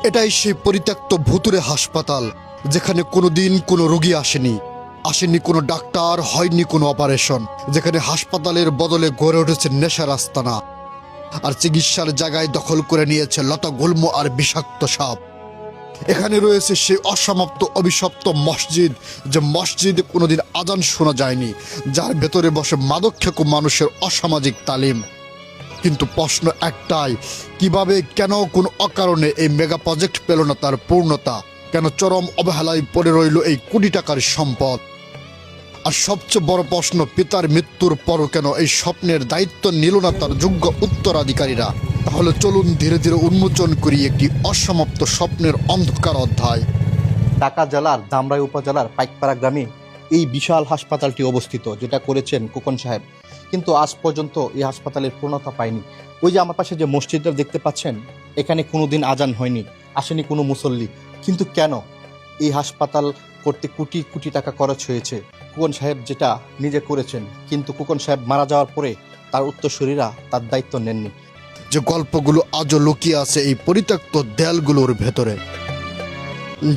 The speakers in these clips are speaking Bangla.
এটাই সেই পরিত্যক্ত ভুতুড়ে হাসপাতাল, যেখানে কোনোদিন কোনো রোগী আসেনি কোনো ডাক্তার, হয়নি কোনো অপারেশন, যেখানে হাসপাতালের বদলে গড়ে উঠেছে নেশার আস্তানা, আর চিকিৎসার জায়গায় দখল করে নিয়েছে লতা গুল্ম আর বিষাক্ত সাপ। এখানে রয়েছে সেই অসমাপ্ত অভিশপ্ত মসজিদ, যে মসজিদে কোনোদিন আজান শোনা যায়নি, যার ভেতরে বসে মাদকখেকো মানুষের অসামাজিক তালিম। কিন্তু প্রশ্ন একটাই, কিভাবে, কেন, কোন অকারণে এই মেগা প্রজেক্ট পেল না তার পূর্ণতা? কেন চরম অবহেলায় পড়ে রইল এই কোটি টাকার সম্পদ? আর সবচেয়ে বড় প্রশ্ন, পিতার মৃত্যুর পরও কেন এই স্বপ্নের দায়িত্ব নিল না তার যোগ্য উত্তরাধিকারীরা? তাহলে চলুন ধীরে ধীরে উন্মোচন করি একটি অসমাপ্ত স্বপ্নের অন্ধকার অধ্যায়। ঢাকা জেলার ধামরাই উপজেলার পাইকপাড়া গ্রামে এই বিশাল হাসপাতালটি অবস্থিত, যেটা করেছেন খোকন সাহেব। কিন্তু আজ পর্যন্ত এই হাসপাতালের পূর্ণতা পায়নি। ওই যে আমার পাশে যে মসজিদটা দেখতে পাচ্ছেন, এখানে কোনোদিন আজান হয়নি, আসেনি কোনো মুসল্লি। কিন্তু কেন এই হাসপাতাল করতে কোটি কোটি টাকা খরচ হয়েছে? খোকন সাহেব যেটা নিজে করেছেন, কিন্তু খোকন সাহেব মারা যাওয়ার পরে তার উত্তরসূরিরা তার দায়িত্ব নেননি। যে গল্পগুলো আজও লুকিয়ে আছে এই পরিত্যক্ত দেয়ালগুলোর ভেতরে।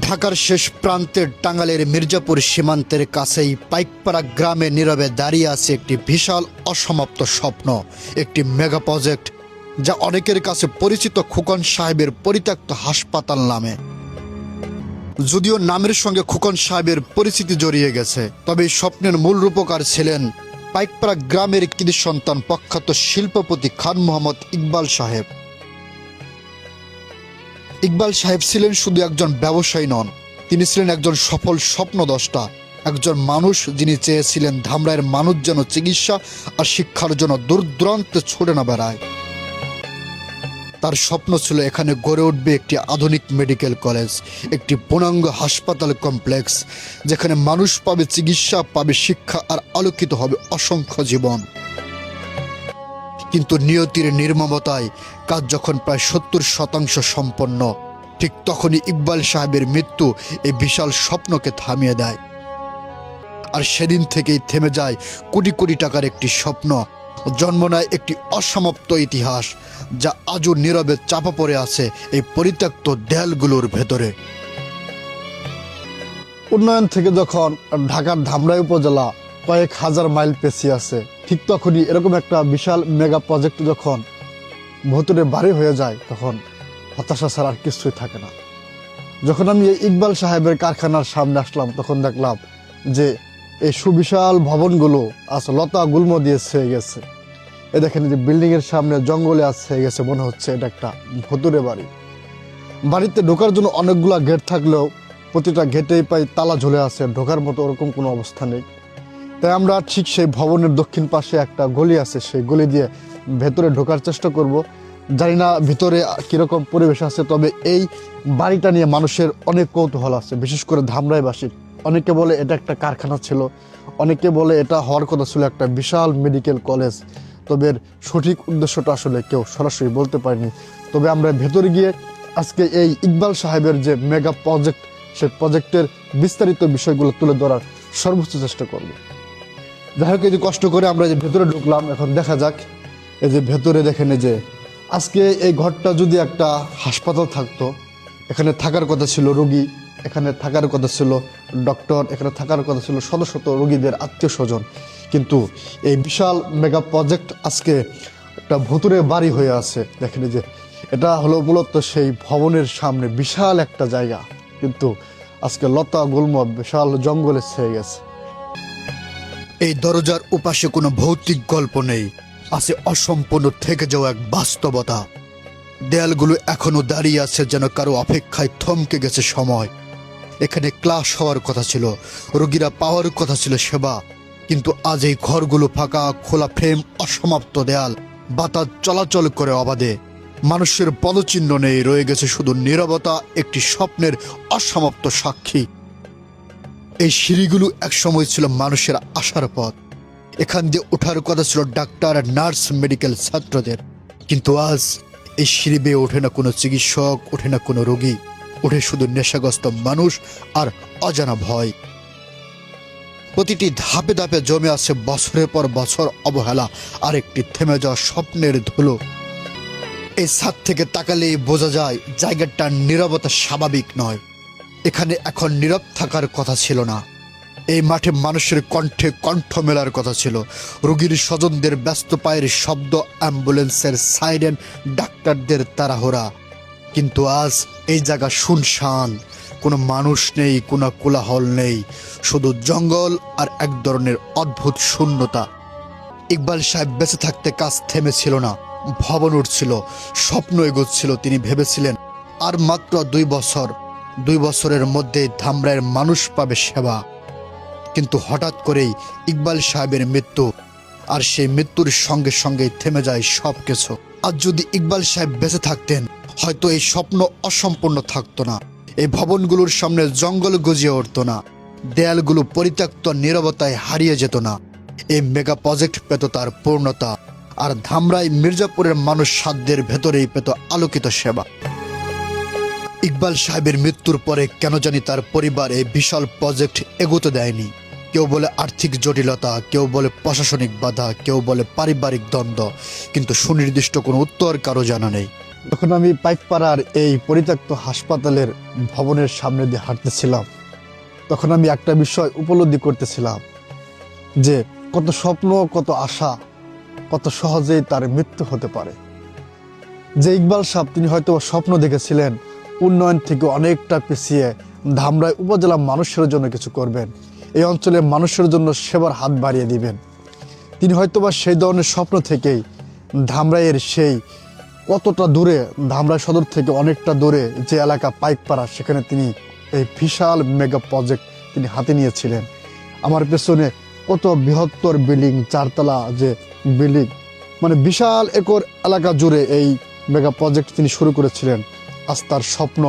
ঢাকার শেষ প্রান্তের টাঙ্গাইলের মির্জাপুর সীমান্তের কাছেই পাইকপাড়া গ্রামে নীরবে দাঁড়িয়ে আছে একটি বিশাল অসমাপ্ত স্বপ্ন, একটি মেগা প্রজেক্ট, যা অনেকের কাছে পরিচিত খোকন সাহেবের পরিত্যক্ত হাসপাতাল নামে। যদিও নামের সঙ্গে খোকন সাহেবের পরিচিতি জড়িয়ে গেছে, তবে এই স্বপ্নের মূল রূপকার ছিলেন পাইকপাড়া গ্রামের কৃতি সন্তান প্রখ্যাত শিল্পপতি খান মোহাম্মদ ইকবাল সাহেব। ইকবাল সাহেব ছিলেন শুধু একজন ব্যবসায়ী নন, তিনি ছিলেন একজন সফল স্বপ্নদ্রষ্টা, একজন মানুষ যিনি চেয়েছিলেন ধামরাইয়ের মানুষ যেন চিকিৎসা আর শিক্ষার জন্য দূর দূরান্তে ছুটে না বেড়ায়। তার স্বপ্ন ছিল এখানে গড়ে উঠবে একটি আধুনিক মেডিকেল কলেজ, একটি পূর্ণাঙ্গ হাসপাতাল কমপ্লেক্স, যেখানে মানুষ পাবে চিকিৎসা, পাবে শিক্ষা, আর আলোকিত হবে অসংখ্য জীবন। কিন্তু নিয়তির নির্মমতায় কাজ যখন প্রায় 70% সম্পন্ন, ঠিক তখনই ইকবাল সাহেবের মৃত্যু এই বিশাল স্বপ্নকে থামিয়ে দেয়। আর সেদিন থেকেই থেমে যায় কোটি কোটি টাকার একটি স্বপ্ন, জন্ম নেয় একটি অসমাপ্ত ইতিহাস, যা আজও নীরবে চাপা পড়ে আছে এই পরিত্যক্ত দেয়ালগুলোর ভেতরে। উন্নয়ন থেকে যখন ঢাকার ধামরাই উপজেলা কয়েক হাজার মাইল পেছিয়ে আছে, ঠিক তখনই এরকম একটা বিশাল মেগা প্রজেক্ট যখন ভেতরে বাড়ি হয়ে যায়, তখন হতাশা ছাড়া আর কিছুই থাকে না। যখন আমি এই ইকবাল সাহেবের কারখানার সামনে আসলাম, তখন দেখলাম যে এই সুবিশাল ভবনগুলো আজ লতা গুল্ম দিয়ে ছেয়ে গেছে। এ দেখেন যে বিল্ডিং এর সামনে জঙ্গলে আজ ছেয়ে গেছে, মনে হচ্ছে এটা একটা ভুতুড়ে বাড়ি। বাড়িতে ঢোকার জন্য অনেকগুলা গেট থাকলেও প্রতিটা গেটেই পাই তালা ঝুলে আছে, ঢোকার মতো ওরকম কোনো অবস্থা নেই। তাই আমরা ঠিক সেই ভবনের দক্ষিণ পাশে একটা গলি আছে, সেই গলি দিয়ে ভেতরে ঢোকার চেষ্টা করব। জানি না ভিতরে কীরকম পরিবেশ আছে, তবে এই বাড়িটা নিয়ে মানুষের অনেক কৌতূহল আছে, বিশেষ করে ধামরাইবাসীর। অনেকে বলে এটা একটা কারখানা ছিল, অনেকে বলে এটা হওয়ার কথা ছিল একটা বিশাল মেডিকেল কলেজ। তবে এর সঠিক উদ্দেশ্যটা আসলে কেউ সরাসরি বলতে পারেনি। তবে আমরা ভেতরে গিয়ে আজকে এই ইকবাল সাহেবের যে মেগা প্রজেক্ট, সেই প্রজেক্টের বিস্তারিত বিষয়গুলো তুলে ধরার সর্বোচ্চ চেষ্টা করব। যাই হোক, এই যে কষ্ট করে আমরা যে ভেতরে ঢুকলাম, এখন দেখা যাক। এই যে ভেতরে দেখেন, এই যে আজকে এই ঘরটা যদি একটা হাসপাতাল থাকতো, এখানে থাকার কথা ছিল রোগী, এখানে থাকার কথা ছিল ডক্টর, এখানে থাকার কথা ছিল শত শত রোগীদের আত্মীয় স্বজন। কিন্তু এই বিশাল মেগা প্রজেক্ট আজকে একটা ভুতুরে বাড়ি হয়ে আছে। দেখেন যে এটা হলো মূলত সেই ভবনের সামনে বিশাল একটা জায়গা, কিন্তু আজকে লতা গুল্ম বিশাল জঙ্গলে ছেয়ে গেছে। এই দরজার উপাশে কোনো ভৌতিক গল্প নেই, আছে অসম্পূর্ণ থেকে যাওয়া এক বাস্তবতা। দেয়ালগুলো এখনো দাঁড়িয়ে আছে যেন কারো অপেক্ষায় থমকে গেছে সময়। এখানে ক্লাস হওয়ার কথা ছিল, রোগীরা পাওয়ার কথা ছিল সেবা, কিন্তু আজ এই ঘরগুলো ফাঁকা, খোলা ফ্রেম, অসমাপ্ত দেয়াল, বাতাস চলাচল করে অবাধে। মানুষের পদচিহ্ন নেই, রয়ে গেছে শুধু নীরবতা, একটি স্বপ্নের অসমাপ্ত সাক্ষী। এই সিঁড়িগুলো একসময় ছিল মানুষের আসার পথ, এখান দিয়ে ওঠার কথা ছিল ডাক্তার, নার্স, মেডিকেল ছাত্রদের। কিন্তু আজ এই সিঁড়ি বেয়ে ওঠে না কোনো চিকিৎসক, ওঠে না কোনো রোগী, ওঠে শুধু নেশাগ্রস্ত মানুষ আর অজানা ভয়। প্রতিটি ধাপে ধাপে জমে আছে বছরের পর বছর অবহেলা আর একটি থেমে যাওয়া স্বপ্নের ধুলো। এই ছাদ থেকে তাকালেই বোঝা যায় জায়গাটার নীরবতা স্বাভাবিক নয়। এখানে এখন নীরব থাকার কথা ছিল না। এই মাঠে মানুষের কণ্ঠে কণ্ঠ মেলার কথা ছিল। রোগীর স্বজনদের ব্যস্ত পায়ের শব্দ, অ্যাম্বুলেন্সের সাইরেন, ডাক্তারদের তাড়াহুড়া। কিন্তু আজ এই জায়গা শুনশান। কোনো মানুষ নেই, কোনো কোলাহল নেই, শুধু জঙ্গল আর এক ধরনের অদ্ভুত শূন্যতা। ইকবাল সাহেব বেঁচে থাকতে কাজ থেমেছিল না, ভবন উঠছিল, স্বপ্ন এগোচ্ছিল। তিনি ভেবেছিলেন আর মাত্র 2 বছরের মধ্যে ধামরাইয়ের মানুষ পাবে সেবা। কিন্তু হঠাৎ করেই ইকবাল সাহেবের মৃত্যু, আর সেই মৃত্যুর সঙ্গে সঙ্গে থেমে যায় সব কিছু। আজ যদি ইকবাল সাহেব বেঁচে থাকতেন, হয়তো এই স্বপ্ন অসম্পূর্ণ থাকতো না। এই ভবনগুলোর সামনে জঙ্গল গজিয়ে উঠতো না, দেয়ালগুলো পরিত্যক্ত নীরবতায় হারিয়ে যেত না। এই মেগা প্রজেক্ট পেত তার পূর্ণতা, আর ধামরাই মির্জাপুরের মানুষ সাধ্যের ভেতরেই পেত আলোকিত সেবা। ইকবাল সাহেবের মৃত্যুর পরে কেন জানি তার পরিবার এই বিশাল প্রজেক্ট এগোতে দেয়নি। কেউ বলে আর্থিক জটিলতা, কেউ বলে প্রশাসনিক বাধা, কেউ বলে পারিবারিক দ্বন্দ্ব, কিন্তু সুনির্দিষ্ট কোনো উত্তর কারো জানা নেই। তখন আমি পাইকপাড়ার এই পরিত্যক্ত হাসপাতালের ভবনের সামনে দিয়ে হাঁটতেছিলাম। তখন আমি একটা বিষয় উপলব্ধি করতেছিলাম যে কত স্বপ্ন, কত আশা, কত সহজেই তার মৃত্যু হতে পারে। যে ইকবাল সাহেব, তিনি হয়তো স্বপ্ন দেখেছিলেন উন্নয়ন থেকে অনেকটা পিছিয়ে ধামরাই উপজেলা মানুষের জন্য কিছু করবেন, এই অঞ্চলের মানুষের জন্য সেবার হাত বাড়িয়ে দিবেন। তিনি হয়তোবা সেই ধরনের স্বপ্ন থেকেই ধামরাইয়ের সেই কতটা দূরে, ধামরাই সদর থেকে অনেকটা দূরে যে এলাকা পাইকপাড়া, সেখানে তিনি এই বিশাল মেগা প্রজেক্ট তিনি হাতে নিয়েছিলেন। আমার পেছনে কত বৃহত্তর বিল্ডিং, 4 তলা যে বিল্ডিং, মানে বিশাল একর এলাকা জুড়ে এই মেগা প্রজেক্ট তিনি শুরু করেছিলেন। আজ তার স্বপ্ন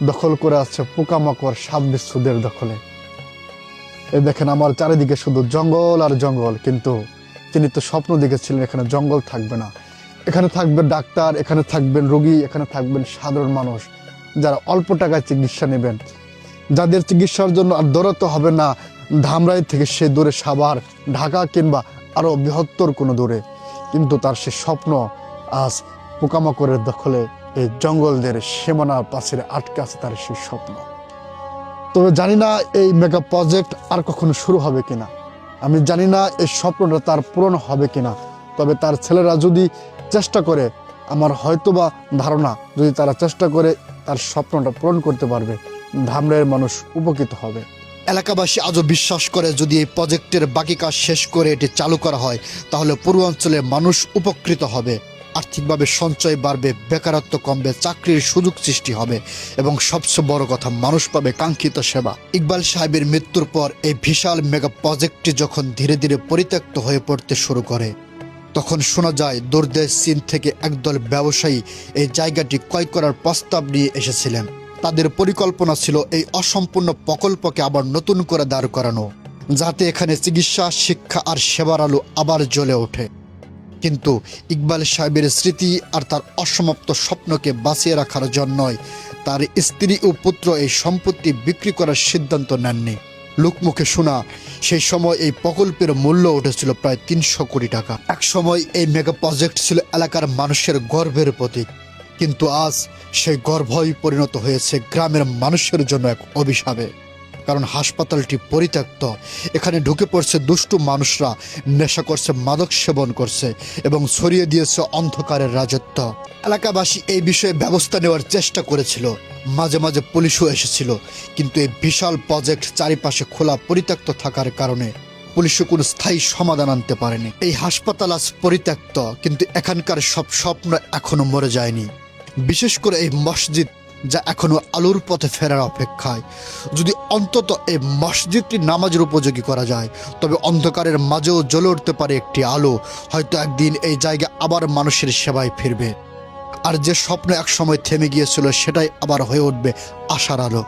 দখল করে আছে পোকামাকড়, সাপ বিচ্ছুদের দখলে। এই দেখেন আমার চারিদিকে শুধু জঙ্গল আর জঙ্গল, কিন্তু তিনি তো স্বপ্ন দেখেছিলেন এখানে জঙ্গল থাকবে না, এখানে থাকবে ডাক্তার, এখানে থাকবেন রোগী, এখানে থাকবেন সাধারণ মানুষ যারা অল্প টাকায় চিকিৎসা নেবেন, যাদের চিকিৎসার জন্য আর দৌড়াতে হবে না ধামরাই থেকে সে দূরে সাভার, ঢাকা কিংবা আরও বৃহত্তর কোনো দূরে। কিন্তু তার সে স্বপ্ন আজ পোকামাকড়ের দখলে, এই জঙ্গলদের সীমানার পাশে আটকে আছে তার সেই স্বপ্ন। তবে জানি না এই মেগা প্রজেক্ট আর কখনো শুরু হবে কিনা, আমি জানি না এই স্বপ্নটা তার পূরণ হবে কিনা। তবে তার ছেলেরা যদি চেষ্টা করে, আমার হয়তোবা ধারণা, যদি তারা চেষ্টা করে তার স্বপ্নটা পূরণ করতে পারবে, ধামরাইয়ের মানুষ উপকৃত হবে। এলাকাবাসী আজও বিশ্বাস করে যদি এই প্রজেক্টের বাকি কাজ শেষ করে এটি চালু করা হয়, তাহলে পূর্বাঞ্চলের মানুষ উপকৃত হবে, আর্থিকভাবে সঞ্চয় বাড়বে, বেকারত্ব কমবে, চাকরির সুযোগ সৃষ্টি হবে, এবং সবচেয়ে বড় কথা, মানুষ পাবে কাঙ্ক্ষিত সেবা। ইকবাল সাহেবের মৃত্যুর পর এই বিশাল মেগা প্রজেক্টটি যখন ধীরে ধীরে পরিত্যক্ত হয়ে পড়তে শুরু করে, তখন শোনা যায় দূরদেশ চীন থেকে একদল ব্যবসায়ী এই জায়গাটি ক্রয় করার প্রস্তাব নিয়ে এসেছিলেন। তাদের পরিকল্পনা ছিল এই অসম্পূর্ণ প্রকল্পকে আবার নতুন করে দাঁড় করানো, যাতে এখানে চিকিৎসা, শিক্ষা আর সেবার আলো আবার জ্বলে ওঠে। কিন্তু ইকবাল সাহেবের স্মৃতি আর তার অসমাপ্ত স্বপ্নকে বাঁচিয়ে রাখার জন্যই তার স্ত্রী ও পুত্র এই সম্পত্তি বিক্রি করার সিদ্ধান্ত নেননি। লোকমুখে শোনা, সেই সময় এই প্রকল্পের মূল্য উঠেছিল প্রায় 300 কোটি টাকা। এক সময় এই মেগা প্রজেক্ট ছিল এলাকার মানুষের গর্বের প্রতীক, কিন্তু আজ সেই গর্বই পরিণত হয়েছে গ্রামের মানুষের জন্য এক অভিশাপে। কারণ হাসপাতালটি পরিত্যক্ত, এখানে ঢুকে পড়ছে দুষ্টু মানুষরা, নেশা করছে, মাদক সেবন করছে এবং ছড়িয়ে দিয়েছে অন্ধকারের রাজত্ব। এলাকাবাসী এই বিষয়ে ব্যবস্থা নেওয়ার চেষ্টা করেছিল, মাঝে মাঝে পুলিশও এসেছিল, কিন্তু এই বিশাল প্রজেক্ট চারিপাশে খোলা পরিত্যক্ত থাকার কারণে পুলিশও কোনো স্থায়ী সমাধান আনতে পারেনি। এই হাসপাতাল আজ পরিত্যক্ত, কিন্তু এখানকার সব স্বপ্ন এখনো মরে যায়নি। বিশেষ করে এই মসজিদ, যা এখনো আলোর পথে ফেরার অপেক্ষায়। যদি অন্তত এই মসজিদটি নামাজের উপযোগী করা যায়, তবে অন্ধকারের মাঝেও জ্বলে উঠতে পারে একটি আলো। হয়তো একদিন এই জায়গা আবার মানুষের সেবায় ফিরবে, আর যে স্বপ্ন একসময় থেমে গিয়েছিল সেটাই আবার হয়ে উঠবে আশার আলো।